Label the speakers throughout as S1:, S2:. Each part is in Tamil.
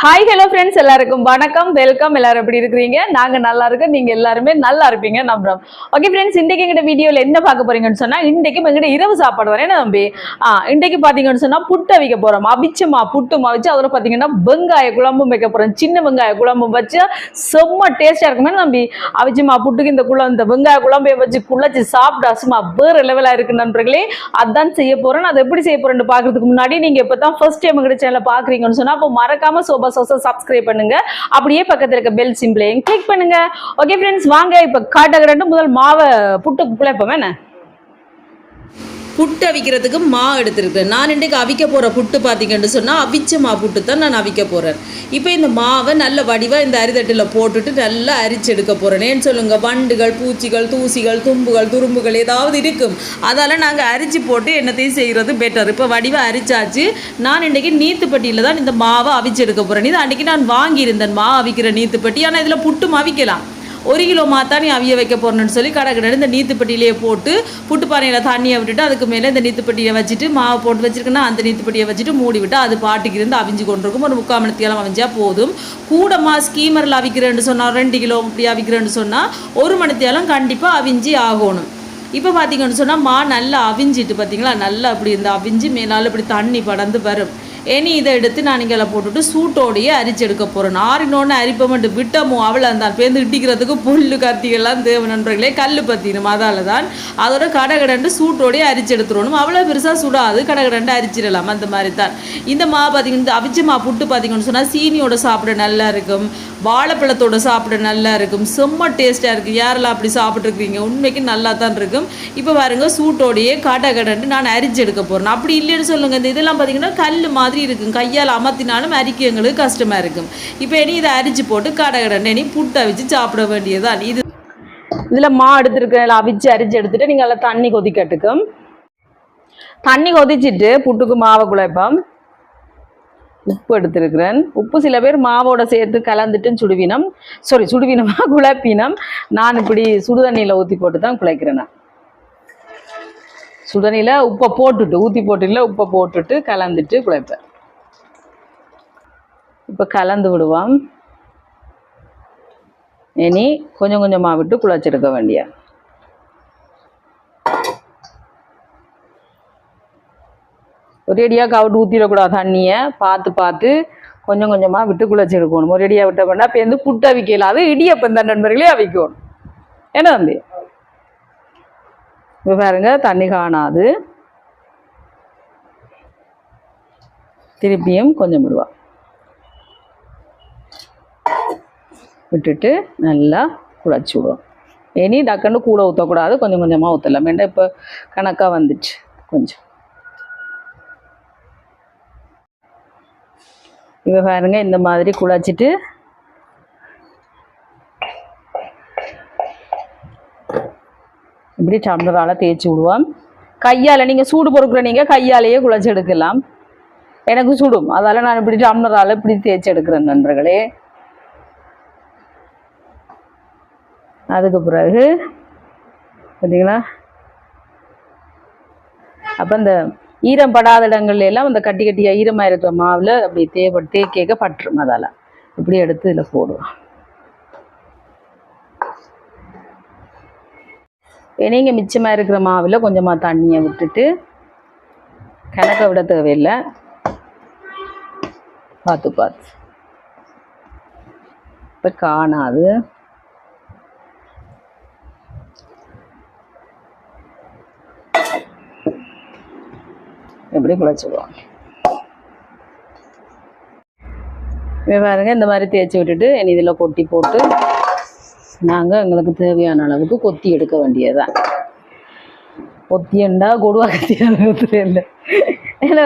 S1: ஹாய் ஹலோ ஃப்ரெண்ட்ஸ், எல்லாருக்கும் வணக்கம், வெல்கம். எல்லாரும் எப்படி இருக்கிறீங்க? நாங்க நல்லா இருக்கோம், நீங்க எல்லாருமே நல்லா இருப்பீங்க நம்புறோம். ஓகே ஃப்ரெண்ட்ஸ், இன்றைக்கு எங்கிட்ட வீடியோல என்ன பார்க்க போறீங்கன்னு சொன்னா, இன்றைக்கு எங்கிட்ட இரவு சாப்பாடு வரேன் தம்பி. இன்றைக்கு பாத்தீங்கன்னு சொன்னா புட்டு அவிக்க போறோம். அவிச்சமா புட்டுமா வச்சு அதோட பாத்தீங்கன்னா வெங்காய குழம்பும் வைக்க போறோம். சின்ன வெங்காய குழம்பும் வச்சு செம்ம டேஸ்டா இருக்குமே தம்பி. அவிச்சமா புட்டுக்கு இந்த வெங்காய குழம்பை வச்சு குழச்சி சாப்பிட்டா சும்மா வேற லெவலா இருக்கு நண்பர்களே. அதான் செய்ய போறேன். அதை எப்படி செய்ய போறேன்னு பாக்குறதுக்கு முன்னாடி நீங்க இப்பதான் ஃபர்ஸ்ட் டைம் எங்க சேனலை பாக்குறீங்கன்னு சொன்னா அப்போ மறக்காம சோபா சப்ஸ்கிரைப் பண்ணுங்க. அப்படியே பக்கத்துல இருக்க பெல் சிம்பிளையும் கிளிக் பண்ணுங்க. ஓகே ஃப்ரெண்ட்ஸ், வாங்க இப்ப காட்டுகிறேன். முதல் மாவை புட்டு குழைப்போம். என்ன புட்டு அவிக்கிறதுக்கு மா எடுத்துருக்கேன். நான் இன்றைக்கு அவிக்க போகிற புட்டு பார்த்தீங்கன்னு சொன்னால் அவிச்ச மா புட்டு தான் நான் அவிக்க போகிறேன். இப்போ இந்த மாவை நல்ல வடிவாக இந்த அரிதட்டில் போட்டுட்டு நல்லா அரிச்சு எடுக்க போகிறேன். ஏன்னு சொல்லுங்கள், வண்டுகள், பூச்சிகள், தூசிகள், தும்புகள், துரும்புகள் ஏதாவது இருக்கும். அதால் நாங்கள் அரிச்சு போட்டு என்னத்தையும் செய்கிறது பெட்டர். இப்போ வடிவாக அரிச்சாச்சு. நான் இன்றைக்கி நீத்துப்பட்டியில் தான் இந்த மாவை அவிச்சு எடுக்க போகிறேன். இது அன்றைக்கி நான் வாங்கியிருந்தேன் மா அவிக்கிற நீத்துப்பட்டி. ஆனால் இதில் புட்டு அவிக்கலாம். 1 கிலோ மாத்தானி அவிய வைக்க போறேன்னு சொல்லி கடை இந்த நீத்துப்பட்டியிலேயே போட்டு புட்டு பானையில் தண்ணியை விட்டுட்டு அதுக்கு மேலே இந்த நீத்துப்பட்டியை வச்சுட்டு மாவை போட்டு வச்சிருக்கேன்னா அந்த நீத்துப்பட்டியை வச்சுட்டு மூடி விட்டு அது பாட்டுக்கு இருந்து அவிஞ்சு கொண்டிருக்கும். ஒரு 3/4 மணித்தியாலம் அவிஞ்சா போதும். கூடமா ஸ்கீமரில் அவிக்கிறேன்னு சொன்னால் 2 கிலோ இப்படி அவிக்கிறேன்னு சொன்னால் 1 மணித்தியாலம் கண்டிப்பாக அவிஞ்சி ஆகணும். இப்போ பார்த்தீங்கன்னு சொன்னால் மா நல்லா அவிஞ்சிட்டு பார்த்தீங்களா, நல்லா அப்படி இந்த அவிஞ்சு மேலால் இப்படி தண்ணி படந்து வரும். இனி இதை எடுத்து நான் இங்கே போட்டுட்டு சூட்டோடையே அரிச்சு எடுக்க போகிறேன். ஆறினோன்னு அரிப்பமெண்ட்டு விட்டமோ அவளை அந்த பேருந்து இட்டிக்கிறதுக்கு புல்லு கத்திகள்லாம் தேவை நண்பர்களே. கல் பற்றினும் அதால் தான் அதோட கடகடண்டு சூட்டோடையே அரிச்சு எடுத்துடணும். அவ்வளோ பெருசாக சுடாது, கடகடண்டு அரிச்சிடலாம். அந்த மாதிரி தான் இந்த மா பார்த்தீங்கன்னா அவிச்ச மா புட்டு பார்த்தீங்கன்னு சொன்னால் சீனியோட சாப்பிட நல்லா இருக்கும், வாழைப்பழத்தோட சாப்பிட நல்லா இருக்கும், செம்ம டேஸ்ட்டாக இருக்குது. யாரெல்லாம் அப்படி சாப்பிட்ருக்கீங்க? உண்மைக்கு நல்லா தான் இருக்கும். இப்போ பாருங்க, சூட்டோடையே கடகடண்டு நான் அரிச்சு எடுக்க போகிறேன். அப்படி இல்லைன்னு சொல்லுங்கள், இந்த இதெல்லாம் பார்த்தீங்கன்னா கல் மாதிரி இருக்கும், கையால் அமர்த்தினாலும் அரிக்க எங்களுக்கு கஷ்டமா இருக்கும். இப்போ இனி இதை அரிச்சு போட்டு கடகடன்னு இனி புட்டை வச்சு சாப்பிட வேண்டியதுதான். இது இதில் மா எடுத்துருக்க அவிச்சு அரிச்சு எடுத்துட்டு நீங்கள் அதில் தண்ணி கொதிக்கட்டுக்கும். தண்ணி கொதிச்சுட்டு புட்டுக்கு மாவை குழைப்போம். உப்பு எடுத்துருக்கிறேன். உப்பு சில பேர் மாவோட சேர்த்து கலந்துட்டு சுடுவினமா குழப்பினம். நான் இப்படி சுடுதண்ணியில் ஊற்றி போட்டு தான் குழைக்கிறேன். சுடுதண்ணியில் உப்பை போட்டுட்டு ஊற்றி போட்டு உப்பை போட்டுட்டு கலந்துட்டு குழைப்பேன். இப்போ கலந்து விடுவோம். இனி கொஞ்சம் கொஞ்சமாக விட்டு குழைச்செடுக்க வேண்டிய. ஒரேடியாக கவுட்டு ஊற்றிடக்கூடாது. தண்ணியை பார்த்து கொஞ்சம் கொஞ்சமாக விட்டு குழைச்செடுக்கணும். ஒரேடியாக விட்ட பண்ணால் இப்போ வந்து புட்டு அவிக்கலாம். அது இடியப்பம் தான் நண்பர்களே அவிக்கணும். என்ன தம்பி? இப்போ பாருங்க, தண்ணி காணாது. திருப்பியும் கொஞ்சம் விடுவோம். விட்டுட்டு நல்லா குழைச்சி விடுவோம். இனி டக்குன்னு கூட ஊற்றக்கூடாது, கொஞ்சம் கொஞ்சமாக ஊற்றலாம். வேண்டாம், இப்போ கணக்காக வந்துச்சு கொஞ்சம். இப்போ பாருங்க, இந்த மாதிரி குழைச்சிட்டு இப்படி டம்ளரால் தேய்ச்சி விடுவோம். கையால் நீங்கள் சூடு பொறுக்கிற நீங்கள் கையாலேயே குழைச்சி எடுக்கலாம். எனக்கு சுடும், அதால் நான் இப்படி டம்ளரால் இப்படி தேய்ச்சி எடுக்கிறேன் நண்பர்களே. அதுக்கு பிறகு பார்த்தீங்களா, அப்போ இந்த ஈரம் படாத இடங்கள்ல எல்லாம் அந்த கட்டி கட்டியாக ஈரமாக இருக்கிற மாவில் அப்படி தேய்க்க பட்டுரும். அதால் இப்படி எடுத்து இதில் போடுவோம். நீங்கள் மிச்சமாக இருக்கிற மாவில் கொஞ்சமாக தண்ணியை விட்டுட்டு, கணக்கை விட தேவையில்லை, பார்த்து இப்போ காணாது. எப்படி குழைச்சிடுவோம். பாருங்க, இந்த மாதிரி தேய்ச்சி விட்டுட்டு இனி இதில் கொட்டி போட்டு நாங்கள் எங்களுக்கு தேவையான அளவுக்கு கொத்தி எடுக்க வேண்டியதுதான். கொத்தியண்டா கொடுவா கத்தியால் கொத்துறையில்லை. ஏன்னா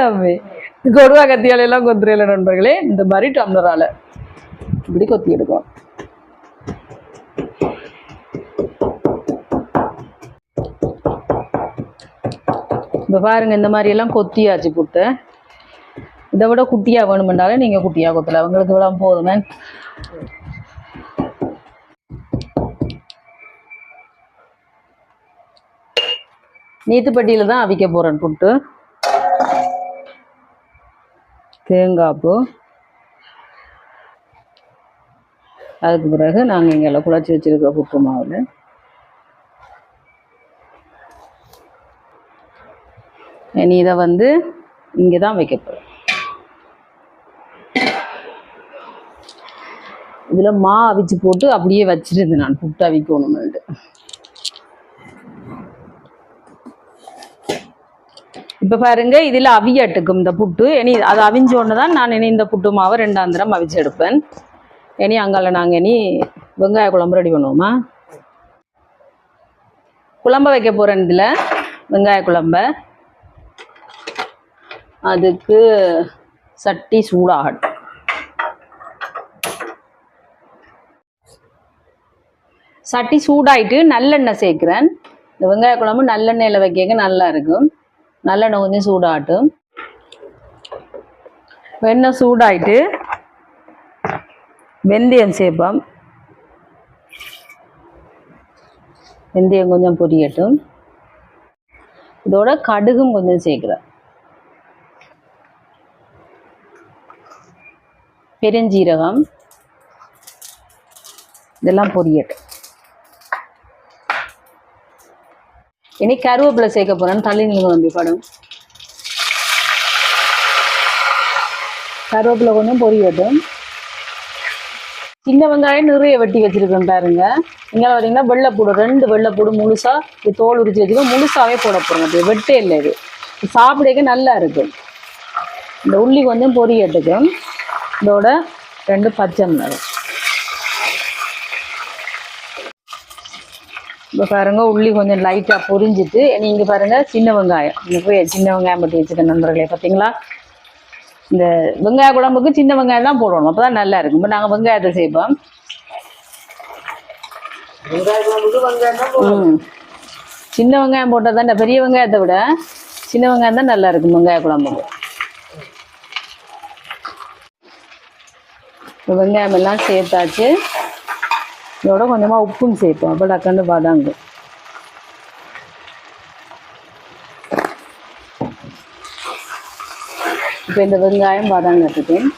S1: கொடுவா கத்தியால் எல்லாம் கொத்துறையில்லை நண்பர்களே. இந்த மாதிரி டம்ளரால் இப்படி கொத்தி எடுக்கும். இப்போ பாருங்கள், இந்த மாதிரியெல்லாம் கொத்தியாச்சு புட்டு. இதை விட குட்டியாக வேணுமென்றாலும் நீங்கள் குட்டியாக கொத்தலாம். அவங்களுக்கு விட போதுமே. நீத்துப்பட்டியில் தான் அவிக்க போகிறேன் புட்டு. தேங்காய் பூ, அதுக்கு பிறகு நாங்கள் இங்கே குழச்சி வச்சுருக்கிற புட்டு மாவில் இனி இதை வந்து இங்கே தான் வைக்க போகிறேன். இதில் மா அவிச்சு போட்டு அப்படியே வச்சிருந்து நான் புட்டு அவிக்கணும்னுட்டு. இப்போ பாருங்க இதில் அவியட்டுக்கும் இந்த புட்டு. இனி அதை அவிஞ்சோன்னு தான் நான் இனி இந்த புட்டு மாவை 2ஆம் தரம் அவிச்சு எடுப்பேன். இனி அங்கால நாங்கள் இனி வெங்காய குழம்பு ரெடி பண்ணுவோமா? குழம்ப வைக்க போகிறேன். இதில் வெங்காய குழம்ப அதுக்கு சட்டி சூடாகட்டும். சட்டி சூடாயிட்டு நல்லெண்ணெய் சேர்க்குறேன். இந்த வெங்காய குழம்பு நல்லெண்ணெயில் வைக்க நல்லா இருக்கும். நல்லெண்ணெய் கொஞ்சம் சூடாகட்டும். எண்ணெய் சூடாயிட்டு வெந்தயம் சேர்ப்போம். வெந்தயம் கொஞ்சம் பொரியட்டும். இதோட கடுகும் கொஞ்சம் சேர்க்குறேன். பெருஞ்சீரகம் இதெல்லாம் பொரியட்டும். இனி கருவேப்பிலை சேர்க்க போகிறேன். தள்ளி நீங்கள் நம்பி படும். கருவேப்பிலை கொஞ்சம் பொரியட்டும். சின்ன வெங்காயம் நிறைய வெட்டி வச்சுருக்கேன் பாருங்க. இங்கே பார்த்தீங்கன்னா வெள்ளைப்பூடு 2 வெள்ளைப்பூடு முழுசாக இது தோல் உரிச்சு வச்சுக்கோ. முழுசாகவே போட போகிறோம். அப்படி வெட்டே இல்லை. இது சாப்பிடக்க நல்லா இருக்கும். இந்த உள்ளி கொஞ்சம் பொரியட்டுக்கும். இதோட 2 பச்சை மிளகாய். இப்போ பாருங்கள் உள்ளி கொஞ்சம் லைட்டாக பொரிஞ்சிட்டு நீங்கள் பாருங்கள் சின்ன வெங்காயம். இங்கே போய் சின்ன வெங்காயம் பட்டி வச்சுருக்க நண்பர்களே பார்த்தீங்களா? இந்த வெங்காய குழம்புக்கு சின்ன வெங்காயம் தான் போடணும். அப்போ தான் நல்லா இருக்கும். இப்போ நாங்கள் வெங்காயத்தை சேர்ப்போம். சின்ன வெங்காயம் போட்டால் தான் பெரிய வெங்காயத்தை விட சின்ன வெங்காயம் தான் நல்லா இருக்கும் வெங்காய குழம்புக்கு. இப்போ வெங்காயம் எல்லாம் சேர்த்தாச்சு. இதோட கொஞ்சமாக உப்பும் சேர்ப்போம். அப்போ டக்குன்னு பாதாங்க. இப்போ இந்த வெங்காயம் பாதாங்க எடுத்துட்டேன்.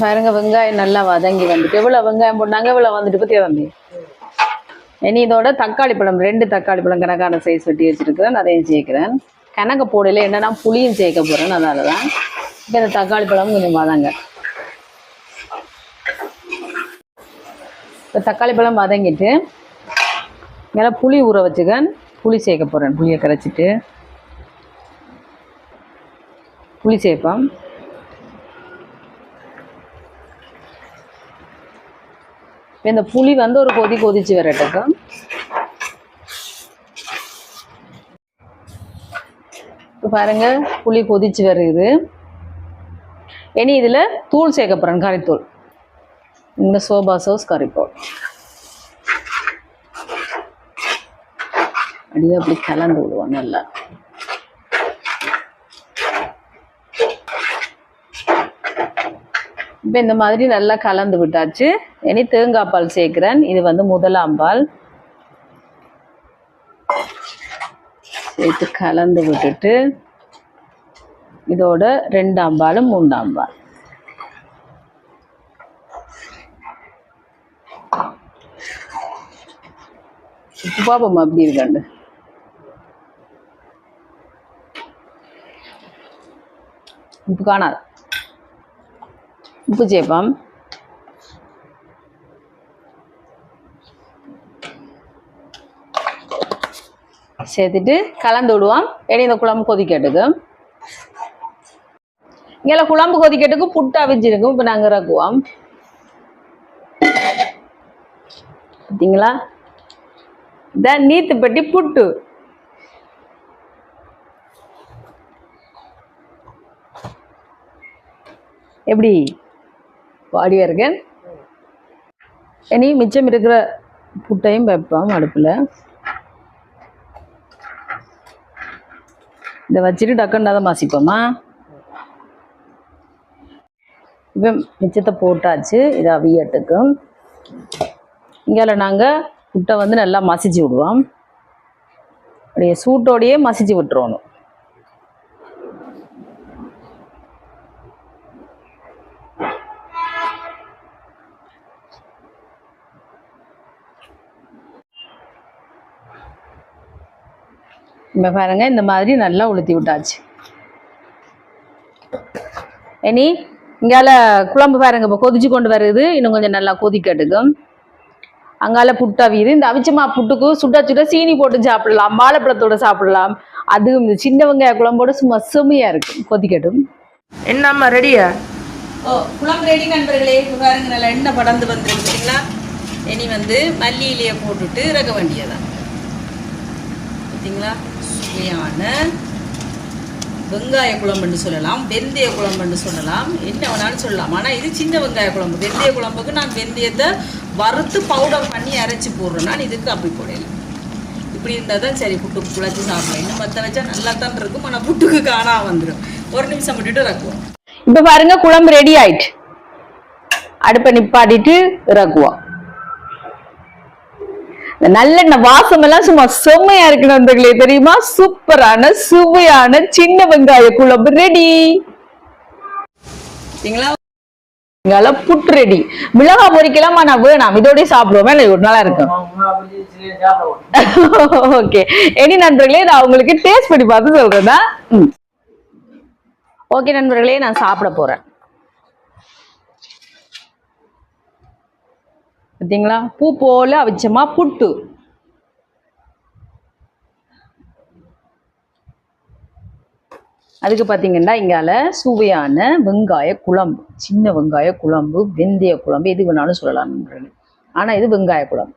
S1: பாருங்க வெங்காயம் நல்லா வதங்கி வந்துட்டு எவ்வளோ வெங்காயம் போட்டாங்க இவ்வளோ வந்துட்டு பற்றி வந்தேன். இனி இதோட தக்காளி பழம் 2 தக்காளி பழம் கணக்கான சைஸ் வெட்டி வச்சுருக்கிறேன். அதையும் சேர்க்குறேன். கணக்கு போடல என்னன்னா புளியும் சேர்க்க போகிறேன். அதனால தான் இப்போ இந்த தக்காளி பழம் கொஞ்சம் வதங்க. இப்போ தக்காளி பழம் வதங்கிட்டு மேலே புளி ஊற வச்சுக்கேன். புளி சேர்க்க போகிறேன். புளியை கரைச்சிட்டு புளி சேர்ப்போம். இந்த புளி வந்து ஒரு கொதிச்சு வரட்டுக்கும். இப்போ பாருங்க புளி கொதிச்சு வருது. இனி இதில் தூள் சேர்க்க போகிறேன். கறித்தூள். இந்த சோபா சோஸ் கறித்தூள் அப்படியே அப்படி கலந்து விடுவோம் நல்லா. இப்போ இந்த மாதிரி நல்லா கலந்து விட்டாச்சு. இனி தேங்காய் பால் சேர்க்குறேன். இது வந்து 1ஆம் பால் சேர்த்து கலந்து விட்டுட்டு இதோட 2ஆம் பாலும் 3ஆம் பால். உப்பு பாப்போம் அப்படி இருக்காண்டு. உப்பு காணாது. உப்பு சேர்ப்போம். சேர்த்துட்டு கலந்து விடுவோம். இனி இந்த குழம்பு கொதிக்கட்டுக்கு. இங்கே குழம்பு கொதிக்கட்டுக்கு புட்டு அவிச்சிருக்கும். இப்போ நாங்கள் இறக்குவோம். பார்த்தீங்களா? இதான் நீத்துப்பட்டி புட்டு. எப்படி வாடியா இருக்கேன். இனி மிச்சம் இருக்கிற புட்டையும் வைப்போம் அடுப்பில். இதை வச்சுட்டு டக்குன்னு அதை மசிப்போமா. இப்போ மிச்சத்தை போட்டாச்சு. இதை அவியட்டுக்கும். இங்கே நாங்கள் புட்டை வந்து நல்லா மசிச்சு விடுவோம். அப்படியே சூட்டோடையே மசிச்சு விட்டுருவோம். இப்போ பாருங்க இந்த மாதிரி நல்லா உளுத்தி விட்டாச்சு. இனி இங்கால குழம்பு பாருங்க இப்போ கொதிச்சு கொண்டு வருது. இன்னும் கொஞ்சம் நல்லா கொதிக்கட்டுக்கும். அங்கால புட்டு அவியுது. இந்த அவிச்சமா புட்டுக்கு சுட சுட சீனி போட்டு சாப்பிடலாம், வாழைப்பழத்தோட சாப்பிடலாம். அது இந்த சின்ன வெங்காய குழம்போட சும்மா செம்மையா இருக்கும். கொதிக்கட்டும்.
S2: என்னம்மா ரெடியா?
S1: குழம்பு ரெடி நண்பர்களே. பாருங்க நல்லா எண்ணெய் படந்து வந்துருக்குங்களா. இனி மல்லி இலையை போட்டுட்டு இறக்க வேண்டியதான். பார்த்தீங்களா, சுவையான வெங்காய குழம்புன்னு சொல்லலாம், வெந்தய குழம்புன்னு சொல்லலாம், என்ன வேணாலும் சொல்லலாம். ஆனால் இது சின்ன வெங்காய குழம்பு. வெந்தய குழம்புக்கு நான் வெந்தயத்தை வறுத்து பவுடர் பண்ணி அரைச்சி போடுறேன். நான் இதுக்கு அப்படி போடல. இப்படி இருந்தால் தான் சரி புட்டுக்கு குழச்சி சாப்பிடலாம். இன்னும் மற்ற வச்சா நல்லா தான் இருக்கும். ஆனால் புட்டுக்கு காணா வந்துடும். ஒரு நிமிஷம் விட்டுட்டு இறக்குவோம். இப்போ பாருங்க குழம்பு ரெடி ஆயிட்டு. அடுப்பை நிப்பாட்டிட்டு இறக்குவோம். நல்லெண்ணெய் வாசம் எல்லாம் சும்மா செம்மையா இருக்கு நண்பர்களே. தெரியுமா, சூப்பரான சுவையான சின்ன வெங்காய குழம்பு ரெடி. புட்டு ரெடி. மிளகா பொரிக்கலாம் நான் வேணாம், இதோடய சாப்பிடுவோம். ஒரு நாளா இருக்கும். ஓகே, இனி நண்பர்களே நான் உங்களுக்கு டேஸ்ட் பண்ணி பார்த்து சொல்றேன்னா. ஓகே நண்பர்களே, நான் சாப்பிட போறேன். பார்த்தீங்களா, பூ போல அவிச்சமா புட்டு. அதுக்கு பார்த்தீங்கன்னா இங்கால சுவையான வெங்காய குழம்பு, சின்ன வெங்காய குழம்பு, வெந்தய குழம்பு, எது வேணாலும் சொல்லலாம். ஆனால் இது வெங்காய குழம்பு.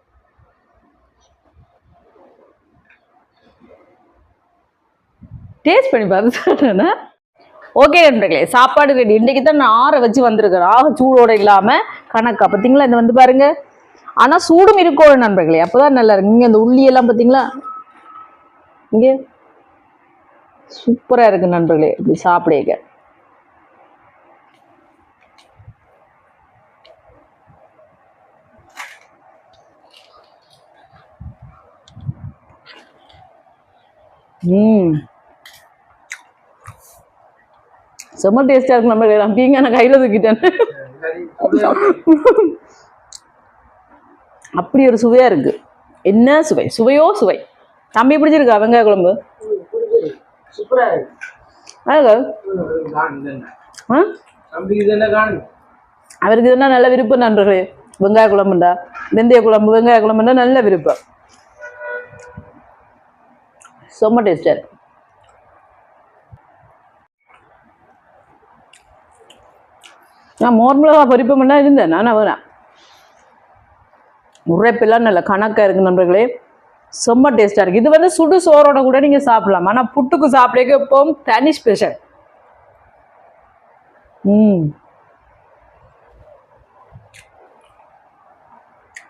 S1: டேஸ்ட் பண்ணி பார்த்து சொல்றேன்னா. ஓகே நண்பர்களே, சாப்பாடு ரெடி. இன்றைக்கு தான் நான் ஆற வச்சு வந்திருக்கிறேன், சூடோட இல்லாமல் கணக்கா. பார்த்தீங்களா, இந்த பாருங்க. ஆனால் சூடும் இருக்கணும் நண்பர்களே, அப்போதான் நல்லா இருக்கு. இங்கே அந்த உள்ளியெல்லாம் பார்த்தீங்களா, இங்கே சூப்பராக இருக்கு நண்பர்களே. இப்படி சாப்பிடுங்க. செம்ம டேஸ்டா இருக்கு நண்பர்களே. நான் பீங்க நான் கையில் தூக்கிட்டேன். அப்படி ஒரு சுவையா இருக்கு. என்ன சுவை, சுவையோ சுவை. தம்பி பிடிச்சிருக்கா வெங்காய குழம்பு? அவருக்கு இதுனா நல்ல விருப்பம் நண்பர்களே. வெங்காய குழம்புண்டா, வெந்தய குழம்பு, வெங்காய குழம்புண்டா நல்ல விருப்பம். செம்ம டேஸ்டா இருக்கு. நான் மோர் மிளகா பொரிப்பம்னா இருந்தேன், நான் வரேன். உரைப்பெல்லாம் நல்ல கணக்காக இருக்குது நண்பர்களே. செம்ம டேஸ்ட்டாக இருக்குது. இது சுடு சோறோட கூட நீங்கள் சாப்பிடலாம். ஆனால் புட்டுக்கு சாப்பிடக்க எப்பவும் தனி ஸ்பெஷல்.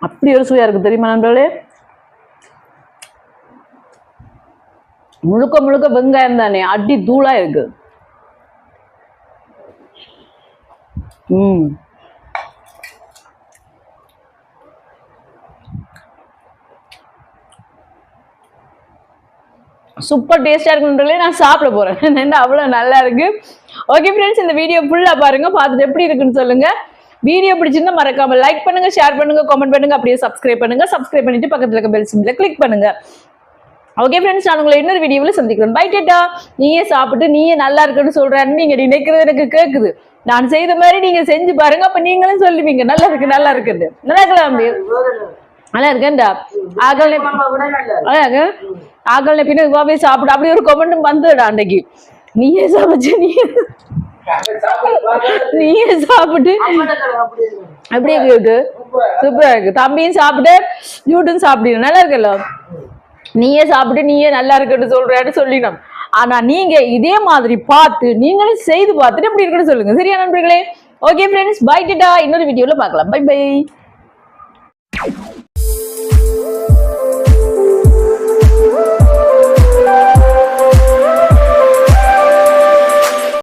S1: அப்படி ஒரு சுவையாக இருக்குது தெரியுமா நண்பர்களே. முழுக்க முழுக்க வெங்காயம் தானே, அடி தூளாக இருக்கு. சூப்பர் டேஸ்டா இருக்குன்றதே நான் சாப்பிட போறேன். அவ்வளவு நல்லா இருக்கு. ஓகே ஃப்ரெண்ட்ஸ், இந்த வீடியோ ஃபுல்லா பாருங்க, பார்த்துட்டு எப்படி இருக்குன்னு சொல்லுங்க. வீடியோ பிடிச்சிருந்தா மறக்காம லைக் பண்ணுங்க, ஷேர் பண்ணுங்க, கமெண்ட் பண்ணுங்க, அப்படியே சப்ஸ்கிரைப் பண்ணுங்க. சப்ஸ்கிரைப் பண்ணிட்டு பக்கத்துல இருக்க பெல் சிம்பிளை கிளிக் பண்ணுங்க. ஓகே ஃப்ரெண்ட்ஸ், நான் உங்களை இன்னொரு வீடியோவில் சந்திக்கிறேன். பை டேட்டா. நீயே சாப்பிட்டு நீயே நல்லா இருக்குன்னு சொல்றேன்னு நீங்க நினைக்கிறது எனக்கு கேட்குது. நான் செய்த மாதிரி நீங்க செஞ்சு பாருங்க, அப்ப நீங்களும் சொல்லுவீங்க நல்லா இருக்கு நல்லா இருக்குன்னு. நல்லா இருக்கலாம், நல்லா இருக்கேன்டா. ஆகல பின்ன போய் சாப்பிடு அப்படி ஒரு கமெண்ட்டும் வந்துடா. அன்னைக்கு நீயே சமைச்சு நீயே சாப்பிட்டு அப்படியே இருக்கு, சூப்பரா இருக்கு. தம்பியும் சாப்பிட்டு யூட்டும் சாப்பிடு, நல்லா இருக்குல்ல. நீயே சாப்பிட்டு நீயே நல்லா இருக்குன்னு சொல்றேன்னு சொல்லிடணும். ஆனா நீங்க இதே மாதிரி பார்த்து நீங்களும் செய்து பார்த்துட்டு எப்படி இருக்குன்னு சொல்லுங்க. சரியா நண்பர்களே? Okay friends, bye tata. இன்னொரு வீடியோல பார்க்கலாம். Bye by.